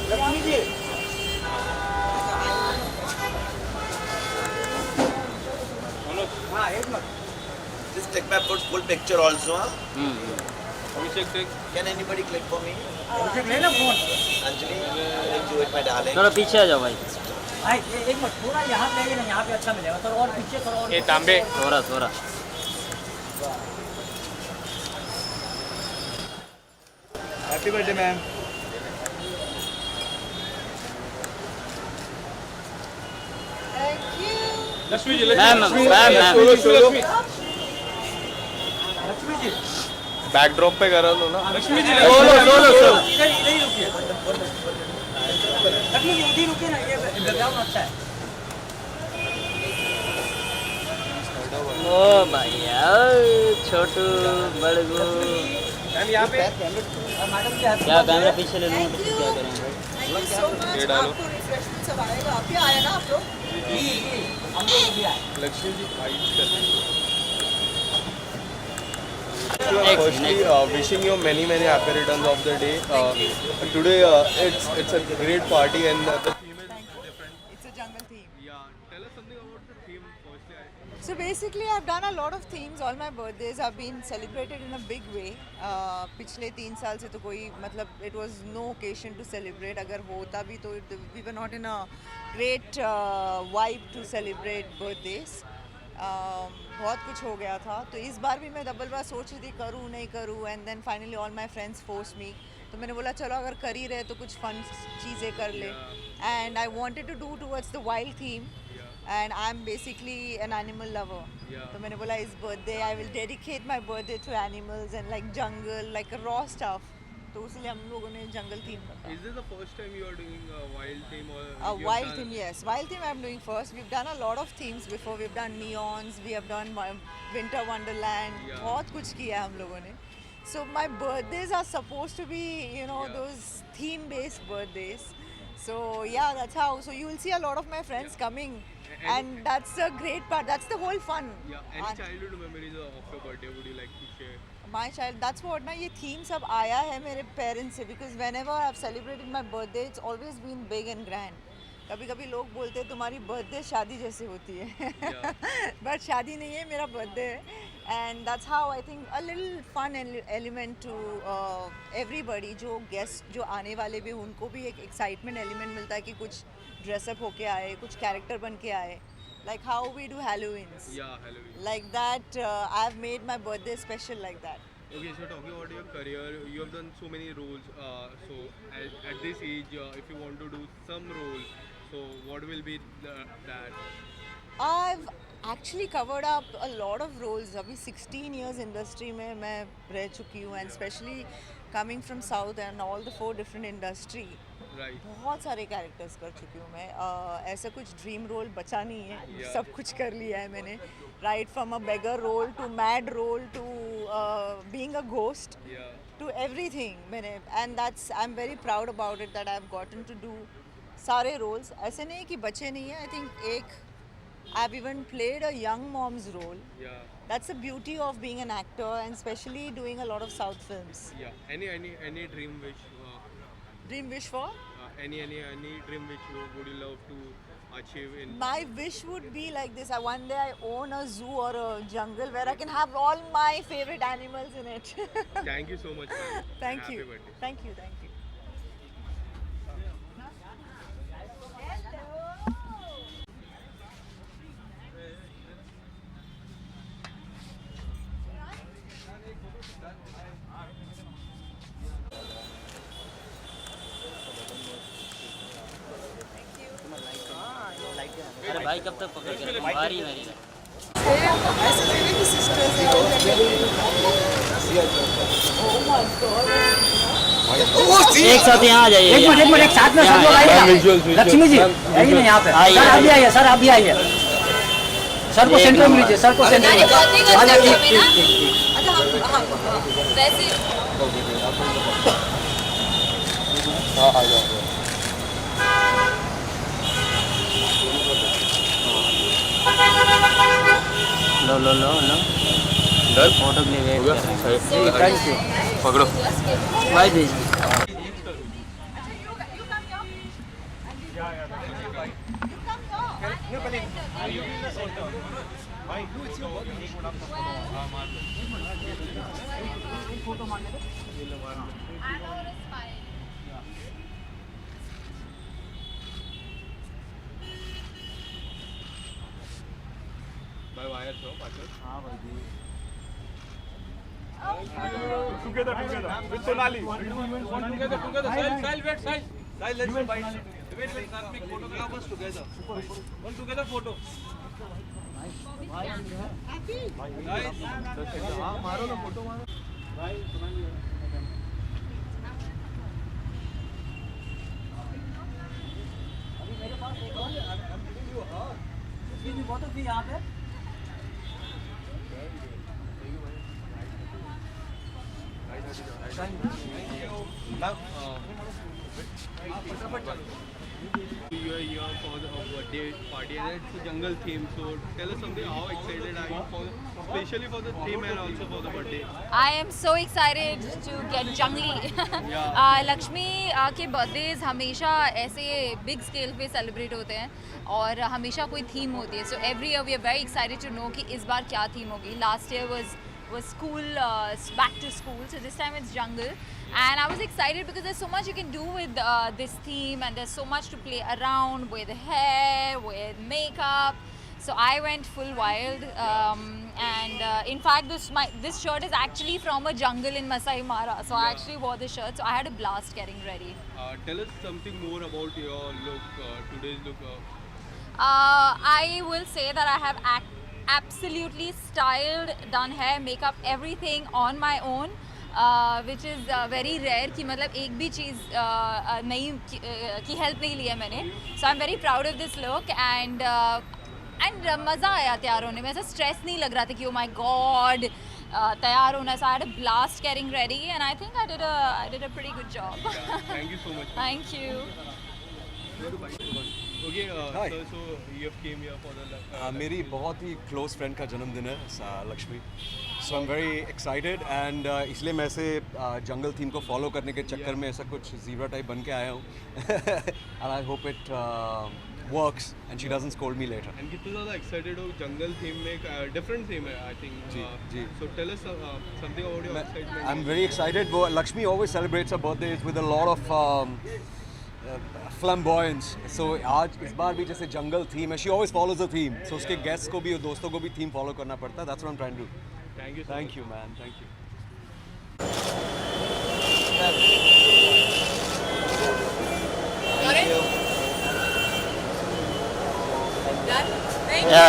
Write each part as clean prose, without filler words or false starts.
लक्ष्मी जी हाँ एक minute Just take my full picture also, huh? Abhishek, Can anybody click for me? अभिषेक ले लो phone Anjali, click do it, my darling. थोड़ा पीछे आ जाओ भाई, भाई एक मिनट थोड़ा यहाँ पे आइए ना, यहाँ पे अच्छा मिलेगा, थोड़ा और पीछे थोड़ा और ये तांबे थोड़ा थोड़ा। Happy birthday ma'am. Lakshmi ji, ma'am ma'am Lakshmi ji backdrop पे करा लो ना। लक्ष्मी जी, इधर इधर ही रुकिए, लक्ष्मी जी इधर रुकिए ना, ये बैकग्राउंड अच्छा है। ओ भैया, छोटू बड़गू, मैम यहाँ पे मैडम क्या क्या कैमरा पीछे ले लूँगा तो फिर क्या करेंगे? ये ये डालो। आपको रिफ्रेशमेंट सब आएगा। अभी आया ना आप लोग? हम लोग भी आए। Lakshmi ji Next, Firstly, wishing you many happy returns of the day. Today it's a great party and the theme is different. It's a jungle theme. Yeah, tell us something about the theme. Firstly, So basically, I've done a lot of themes. All my birthdays have been celebrated in a big way. पिछले 3 साल से तो कोई मतलब it was no occasion to celebrate. अगर होता भी तो we were not in a great vibe to celebrate birthdays. बहुत कुछ हो गया था, तो इस बार भी मैं डबल बार सोच रही थी करूँ नहीं करूँ, and then finally all my friends force me, तो मैंने बोला चलो अगर कर ही रहे तो कुछ फन चीज़ें कर ले, and I wanted to do towards the wild theme, and I am basically an animal lover, तो मैंने बोला इस birthday I will dedicate my birthday to animals and like jungle like raw stuff, तो इसलिए हम लोगों ने जंगल थीम रखा। is this the first time you are doing a wild theme or A you have wild done- theme, yes. Wild theme I'm doing first. We've done a lot of themes before. We've done neons, we have done winter wonderland. Yeah. बहुत कुछ किया है हम लोगों ने. So my birthdays are supposed to be, you know, Yeah. those theme-based birthdays. So yeah, that's how. So you will see a lot of my friends coming, and that's the great part. That's the whole fun. Yeah, any And childhood memories of your birthday would you like to share? my child, that's what ना ये theme सब आया है मेरे parents से, because whenever I've celebrated my birthday, it's always been big and grand. कभी कभी लोग बोलते हैं तुम्हारी बर्थडे शादी जैसी होती है, बट शादी नहीं है, मेरा बर्थडे है, and that's how I think a little fun element to everybody, जो गेस्ट जो आने वाले भी उनको भी एक एक्साइटमेंट एलिमेंट मिलता है कि कुछ ड्रेसअप होके आए, कुछ कैरेक्टर बन के आए, like how we do Halloweens. Yeah, Halloween. Like that, I've made my birthday special like that. Okay, so talking about your career, you have done so many roles. So at this age, if you want to do some role, so what will be that? I've actually covered up a lot of roles. अभी 16 years industry में मैं रह चुकी हूँ, and especially coming from South and all the 4 different industry. Right. बहुत सारे characters कर चुकी हूँ मैं. ऐसा कुछ ड्रीम रोल बचा नहीं है, Yeah. सब कुछ कर लिया है मैंने. Right from a beggar role to mad role to being a ghost Yeah. to everything मैंने, and that's I'm very proud about it that I've gotten to do सारे roles. ऐसे नहीं कि बचे नहीं हैं. I think एक I've even played a young mom's role. Yeah. That's the beauty of being an actor, and especially doing a lot of South films. Yeah. Any dream wish? Dream wish for? Any dream which you would you love to achieve in? My wish would be like this. One day I own a zoo or a jungle where I can have all my favorite animals in it. Thank you so much. ma'am. Thank Happy you. birthday. Thank you. Thank you. अरे भाई कब तक पकड़ के रखूं? बारी मेरी है। ऐसे मेरे भी sisters हैं और एक साथ यहाँ आ जाइए। एक मिनट एक साथ में सब लोग आइए। लक्ष्मी जी आइए ना यहाँ पे। आइए, सर आप भी आइए, सर आप भी आइए। सर को एक सेंटर में नंबर। लीजिए, सर को सेंटर में। आ जाइए, ठीक। अच्छा हम वैसे हाँ आ जाओ। लो लो लो लो फोटो के लिए वेट कर रहे हैं। Thank you. पकड़ो। भाई भेज भाई वायर छो पाछળ। हाँ भाई Together with Sonali. Together. Style, wait, style. Style, let's wait. Wait, make photographers together. One together photo. Guys, हाँ मारो ना फोटो मारो। बहुत थी यहाँ पे You are here for the birthday party and it's a jungle theme. So tell us something. How excited are you especially for the theme and also for the birthday? I am so excited to get jungly. Lakshmi के birthdays हमेशा ऐसे big scale पे celebrate होते हैं और हमेशा कोई theme होती है. So every year we are very excited to know कि इस बार क्या थीम होगी. Last year was school, back to school, so this time it's jungle, and I was excited because there's so much you can do with this theme, and there's so much to play around with hair, with makeup. So I went full wild, and in fact this shirt is actually from a jungle in Masai Mara, so I actually wore this shirt, so I had a blast getting ready. Tell us something more about your look, today's look. I will say that I have absolutely styled, done hair, makeup, everything on my own, which is very rare कि मतलब एक भी चीज़ नहीं की help नहीं ली है मैंने. So I'm very proud of this look, and मज़ा आया तैयार होने में. ऐसा स्ट्रेस नहीं लग रहा था कि oh my god तैयार होना. So I had a blast getting ready, and I think I did a pretty good job. Thank you so much. Thank you. Okay, Hi. so you have came here for the मेरी बहुत ही close friend का जन्मदिन है Lakshmi. So I am very excited and इसलिए मैं ऐसे जंगल theme को follow करने के चक्कर में ऐसा कुछ ज़ीब्रा टाइप बन के आया हूँ. And I hope it works and she doesn't scold me later. And कितना ज़्यादा excited हो jungle theme में एक different theme है I think. Ji. So tell us something about your excitement. I'm very excited. Lakshmi always celebrates her birthdays with a lot of flamboyance. So आज इस बार भी जैसे jungle theme है. She always follows the theme. So उसके guests को भी और दोस्तों को भी theme follow करना पड़ता है. That's what I'm trying to do. Thank you. Thank you, man. Thank you. या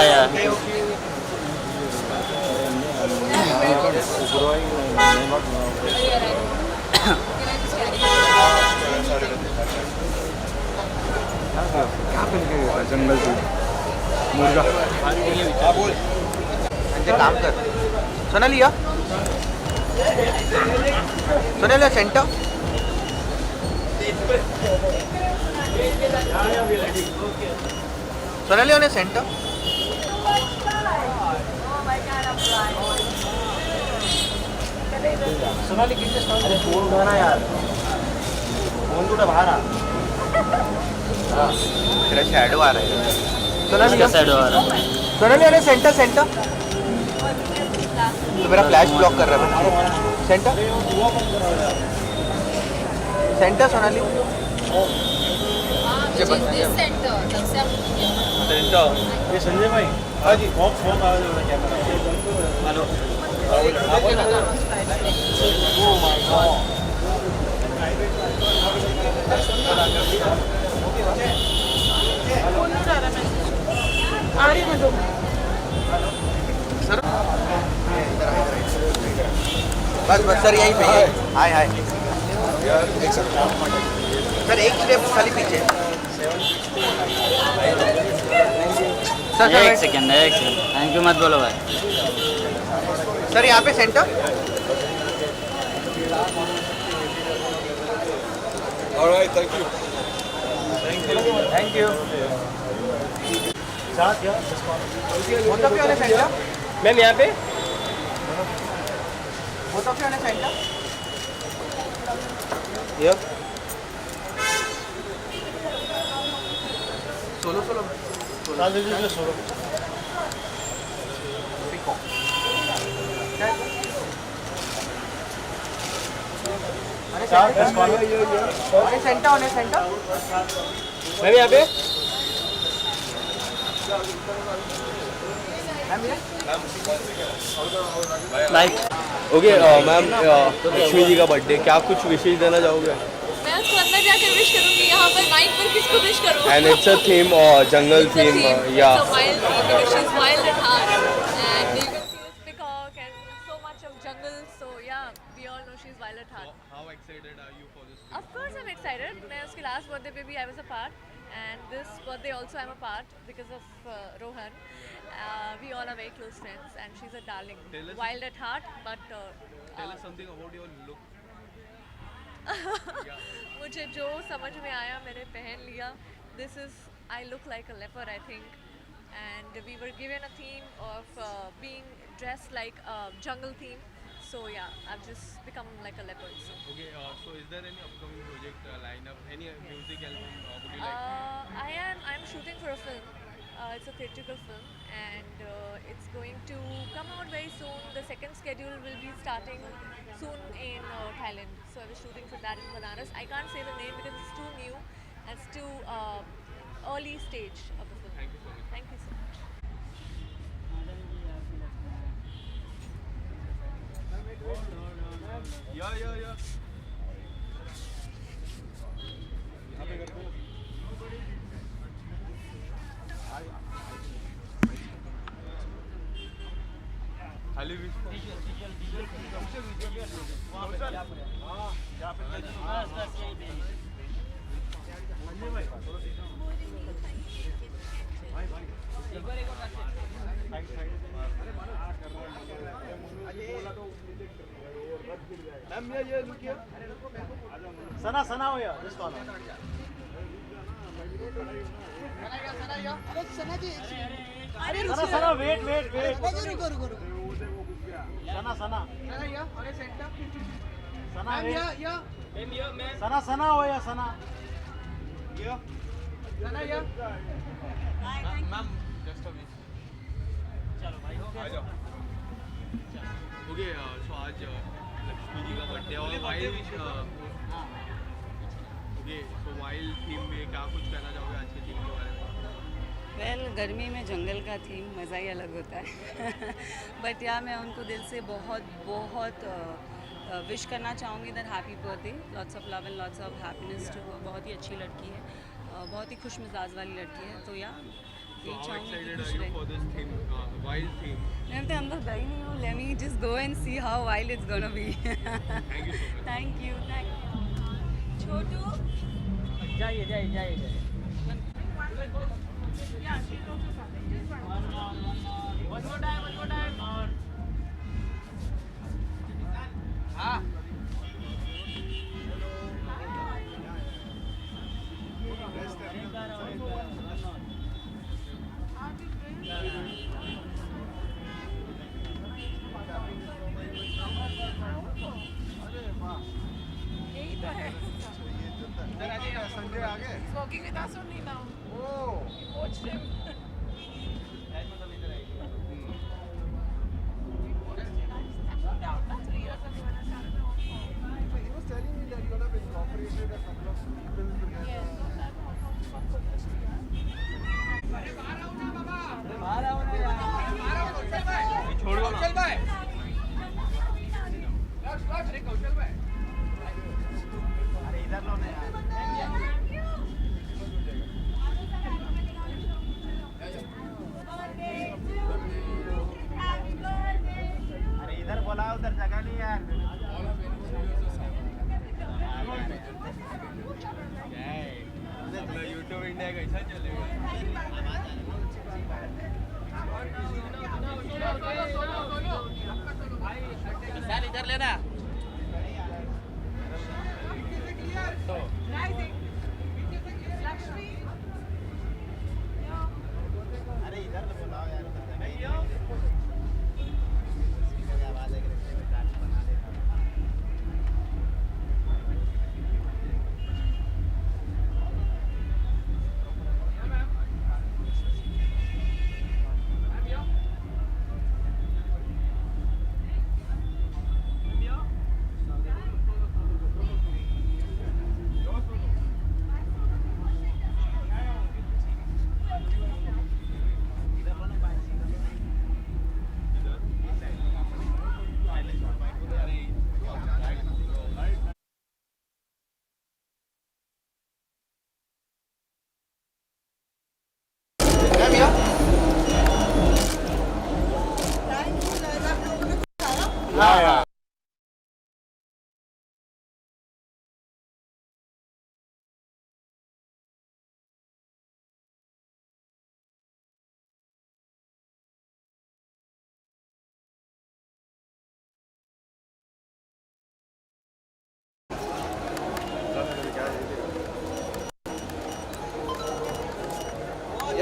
जंगल थीम मुर्गा. काम कर. सोनाली या Sonali centre. Sonali on a center. Sonali कितने स्टॉल अरे फोन उठाना यार फोन तो बाहर आ तेरा शैडो आ रहा है. सोनाली इसका साइड आ रहा है. Sonali on a center. तो मेरा फ्लैश ब्लॉक कर रहा है. सेंटर सोनाली. ये संजय भाई हाँ जी फोन आ रहा है कैमरा. हेलो बस सर यहीं पे. हाय सर एक स्टेप खाली पीछे. एक सेकंड थैंक यू मत बोलो भाई. सर यहाँ पे centre. Alright, thank you. Thank you. साथ क्या सेंटर. मैम यहाँ पे Both of you on a center. Yep. Solo. चाल दीजिए सोलो चार press corner On a center. मैं भी यहाँ पे ओके मैम लक्ष्मी जी का बर्थडे क्या कुछ विशेष देना चाहोगे मैं उसको अंदर जाकर विश करूंगी यहाँ पर माइक पर किसको विश करूँ and it's a theme jungle theme या It's a wild theme because she's wild at heart and you can see this peacock and so much of jungle so yeah we all know she's wild at heart. How excited are you for this Of course I'm excited. मैं उसके last birthday पे भी I was a part and this birthday also I'm a part because of Rohan. We all are very close friends and she's a darling. Tell us- Wild at heart but tell us something about your look मुझे जो समझ में आया मैंने पहन लिया. This is I look like a leopard I think and we were given a theme of being dressed like a jungle theme. So yeah, I've just become like a leopard. So. Okay, so is there any upcoming project lineup? Any music album would you like? I'm shooting for a film. It's a theatrical film and it's going to come out very soon. The second schedule will be starting soon in Thailand. So I was shooting for that in Banaras. I can't say the name because it's too new and it's too early stage of the film. Thank you so much. Thank you so much. Yeah. खाली बीच सना हो यार this corner Sana wait सना सना हो या सना ma'am just a minute चलो भाई आ जाओ okay so आज लक्ष्मी जी का बर्थडे और wild okay so wild theme में क्या कुछ कहना चाहोगे आज के थीम के बारे में वेल गर्मी में जंगल का थीम मज़ा ही अलग होता है बट या मैं उनको दिल से बहुत विश करना चाहूँगी that happy birthday lots of love and lots of happiness to बहुत ही अच्छी लड़की है बहुत ही खुश मिजाज वाली लड़की है तो या यही चाहूँगी कि खुश रहे मैं तो अंदर गई नहीं हूँ let me just go and see how wild it's gonna be thank you Chhotu जाइए यही तो है संजय आगे smoking with us only now watch them छोड़ दो ना अरे इधर लो ना अरे इधर बोला उधर जगह नहीं यार अपना यूट्यूब इंडिया कैसा चलेगा इधर लेना अरे इधर बोलाओ यार उधर जगह नहीं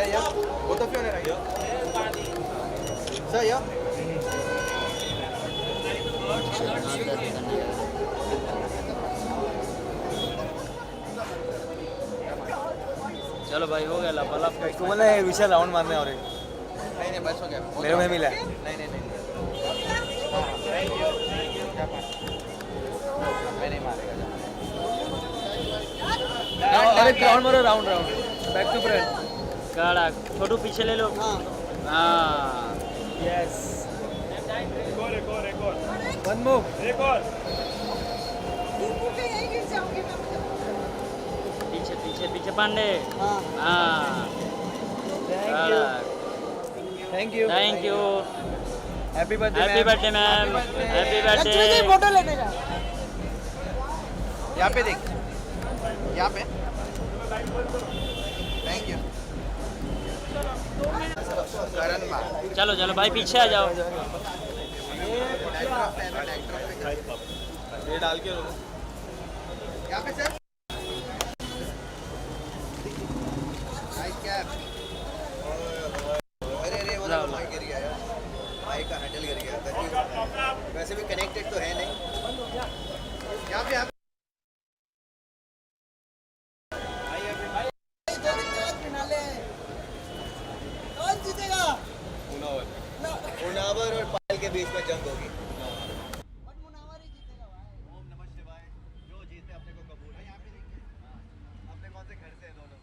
yeah. Both of you on the right. Sir, yeah. चलो भाई हो गया लापालाप का तू बोला विशाल राउंड मारने और नहीं बस हो गया. मेरे में मिला नहीं. मैं नहीं मारेगा. अरे राउंड मारो राउंड बैक टू फ्रंट काड़ा छोटू पीछे ले लो हाँ यस वन मूव पीछे पीछे पीछे पांडे हाँ thank you happy birthday ma'am happy birthday photo लेने जा. यहाँ पे देख. यहाँ पे. Thank you. करण बा. चलो चलो भाई पीछे आ जाओ ये डाल के यहाँ पे सर. Nice cap. अरे वो माइक गिर गया यार. माइक का हैंडल गिर गया. वैसे भी कनेक्टेड तो है नहीं. यहाँ पे मुनावर और पायल के बीच में जंग होगी. ओम नमः शिवाय. जो जीते अपने को कबूल है. यहाँ पे देखिए. अपने कौन से घर से हैं दोनों.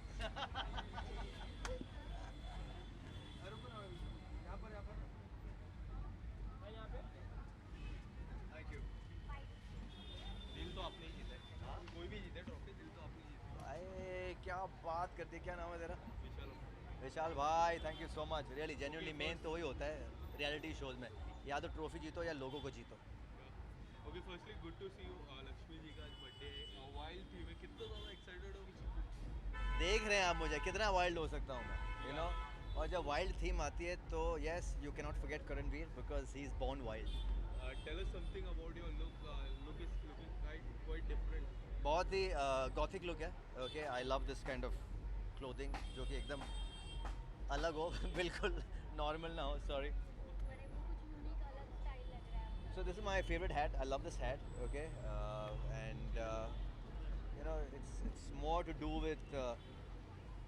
Thank you. दिल तो अपने ही जीते. कोई भी जीते ट्रॉफी दिल तो अपनी जीते. अरे क्या बात करते. क्या नाम है तेरा? विशाल भाई. Thank you so much. Really genuinely main तो वही होता है रियलिटी शोज में. या तो ट्रॉफी जीतो या लोगों को जीतो. Okay firstly good to see you Lakshmi ji का आज बर्थडे है. वाइल्ड थी मैं कितना ज़्यादा एक्साइटेड हूँ. देख रहे हैं आप मुझे कितना वाइल्ड हो सकता हूँ मैं. You know. और जब वाइल्ड थीम आती है तो yes you can not forget Karanveer because he is born wild. Tell us something about your look. Look is looking quite different. बहुत ही गॉथिक लुक है. Okay I love this kind of clothing जो कि एकदम अलग हो. बिल्कुल नॉर्मल ना हो. Sorry. So this is my favorite hat. I love this hat. Okay, and you know it's more to do with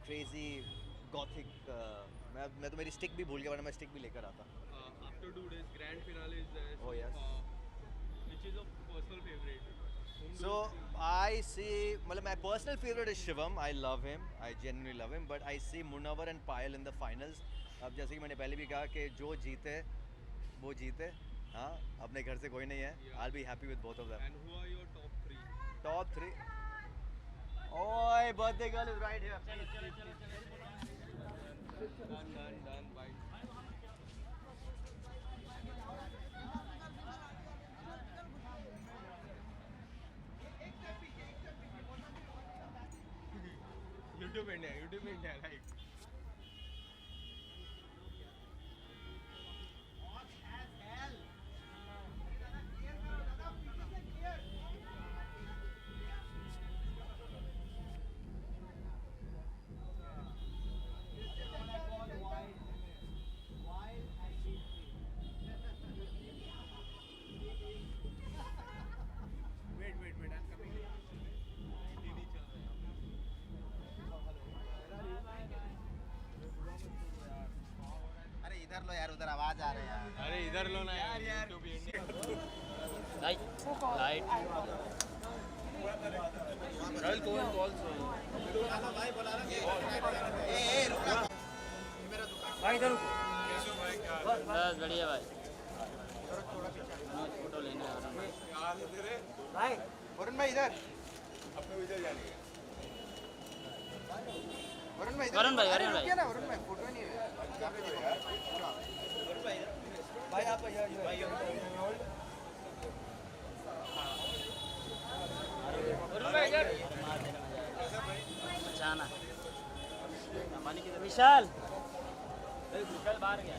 crazy gothic. मैं तो मेरी stick भी भूल गया वरना मैं stick भी लेकर आता. After 2 days, grand finale is there. Oh yes. Which is your personal favorite? So I see. मतलब my personal favorite is Shivam. I love him. I genuinely love him. But I see Munawar and Payal in the finals. अब जैसे कि मैंने पहले भी कहा कि जो जीते वो जीते. हाँ अपने घर से कोई नहीं है. I'll be happy with both of them. And who are your top 3? Top 3. Oh, birthday girl is right here. Done. Bye. YouTube India, like. इधर लो यार. उधर आवाज आ रही है यार. अरे इधर लो ना यार. YouTube India. Light Royal Cohen also. भाई इधर बस बढ़िया भाई फोटो लेना है भाई वरुण भाई इधर. वरुण भाई ना. वरुण भाई फोटो नहीं है. यहाँ पे देखो. भाई आप बचाना विशाल बाहर गया.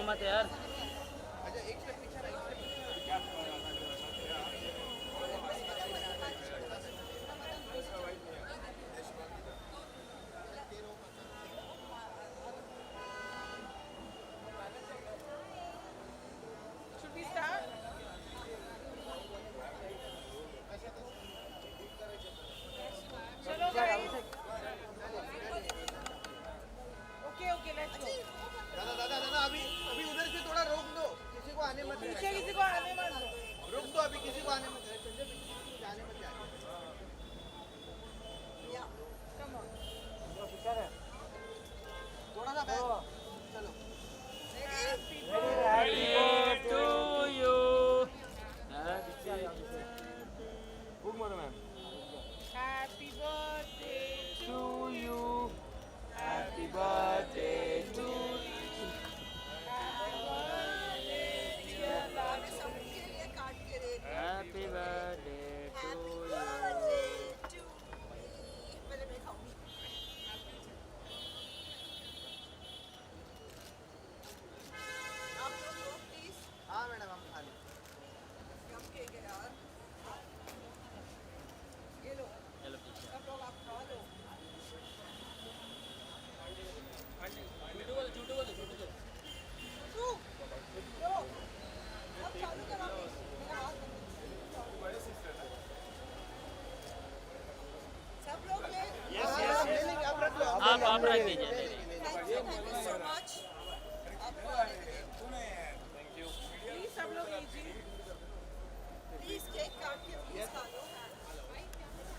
मत यार। Should we start? चलो guys. Okay, let's go. दादा अभी उधर से थोड़ा रोक दो, किसी को आने मत दो। पीछे किसी को आने मत दो। रोक दो, अभी किसी को आने मत दो। संजय पीछे आने मत दो। Come on. थोड़ा सा बैक चलो। Happy Birthday to you. Happy birthday To you. Happy birthday to you. Happy birthday to you. हाँ मैडम हम खा लें। चलो पीछे। सब लोग ले ले लेंगे, आप रख लो। आप रख दीजिए। Thank you so much please सब लोग लीजिए प्लीज केक काट के प्लीज खा लो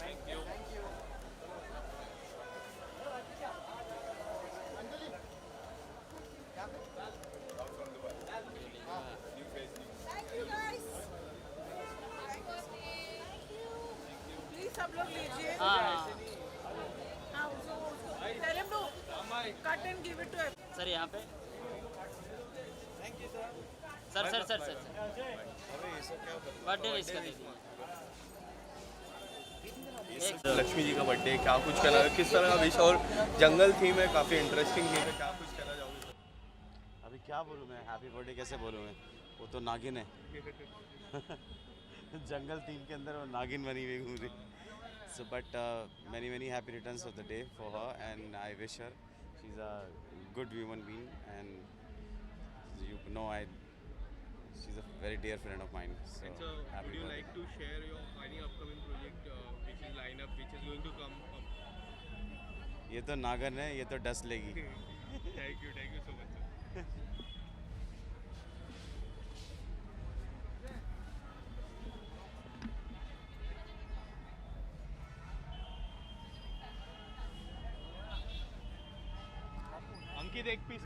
थैंक यू गाइस प्लीज सब लोग लीजिए हाँ Tell him to cut and give it to him. Sir यहाँ पे। सर बर्थडे विश कर दीजिए। लक्ष्मी जी का बर्थडे, क्या कुछ कहना है, किस तरह का विश, और जंगल थीम है, काफ़ी इंटरेस्टिंग थीम है, क्या कुछ कहना चाहोगे? अभी क्या बोलूँ मैं, हैप्पी बर्थडे कैसे बोलूँ मैं, वो तो नागिन है। जंगल थीम के अंदर वो नागिन बनी हुई घूम रही। So but many happy returns of the day for her, and I wish her, she's a good human being, and you know she's a very dear friend of mine. So And so, happy would you birthday. like to share your any upcoming project which is lined up, which is going to come up? ये तो नागन है, ये तो dust लेगी। Thank you so much, sir. अंकित एक piece